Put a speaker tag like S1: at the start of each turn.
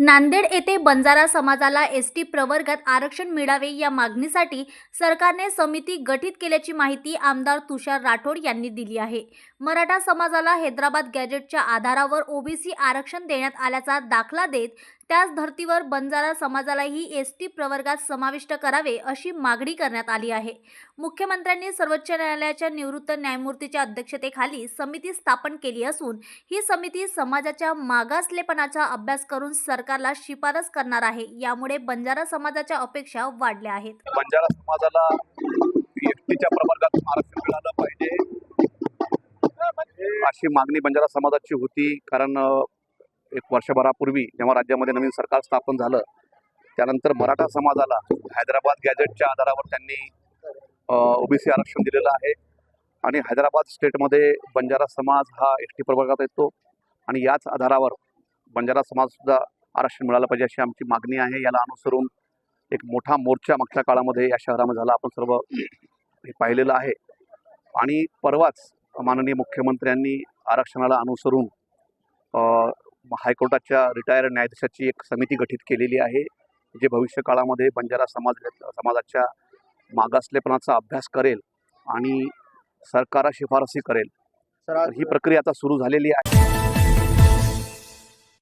S1: नांदेड येथे बंजारा समाजाला एसटी प्रवर्गात आरक्षण मिळावे या मागणीसाठी सरकारने समिती गठीत केल्याची माहिती आमदार तुषार राठोड यांनी दिली आहे. मराठा समाजाला हैदराबाद गॅजेटच्या आधारावर ओबीसी आरक्षण देण्यात आल्याचा दाखला देत त्याच धर्तीवर बंजारा समाजालाही एसटी प्रवर्गात समाविष्ट करावे अशी मागणी करण्यात आली आहे. मुख्यमंत्र्यांनी सर्वोच्च न्यायालयाच्या निवृत्त न्यायमूर्तीच्या अध्यक्षतेखाली समिती स्थापन केली असून ही समिती समाजाच्या मागासलेपणाचा अभ्यास करून सरकारला शिफारस करणार आहे. यामुळे बंजारा समाजाच्या अपेक्षा वाढल्या आहेत.
S2: बंजारा समाजाला एसटीच्या प्रवर्गात आरक्षण मिळालं पाहिजे अशी मागणी बंजारा समाजाची होती. कारण एक वर्षभरापूर्वी जेव्हा राज्यामध्ये नवीन सरकार स्थापन झालं त्यानंतर मराठा समाजाला हैदराबाद गॅजेटच्या आधारावर त्यांनी ओबीसी आरक्षण दिलेलं आहे आणि हैदराबाद स्टेटमध्ये बंजारा समाज हा एसटी प्रवर्गात येतो आणि याच आधारावर बंजारा समाजसुद्धा आरक्षण मिळालं पाहिजे अशी आमची मागणी आहे. याला अनुसरून एक मोठा मोर्चा मागच्या काळामध्ये या शहरामध्ये झाला, आपण सर्व हे पाहिलेलं आहे. आणि परवाच माननीय मुख्यमंत्र्यांनी आरक्षणाला अनुसरून हायकोर्टाच्या रिटायर्ड न्यायाधीशाची एक समिती गठीत केलेली आहे, जे भविष्य काळामध्ये बंजारा समाजाच्या मागासलेपणाचा अभ्यास करेल आणि सरकारला शिफारसी करेल. ही प्रक्रिया आता सुरू झालेली आहे.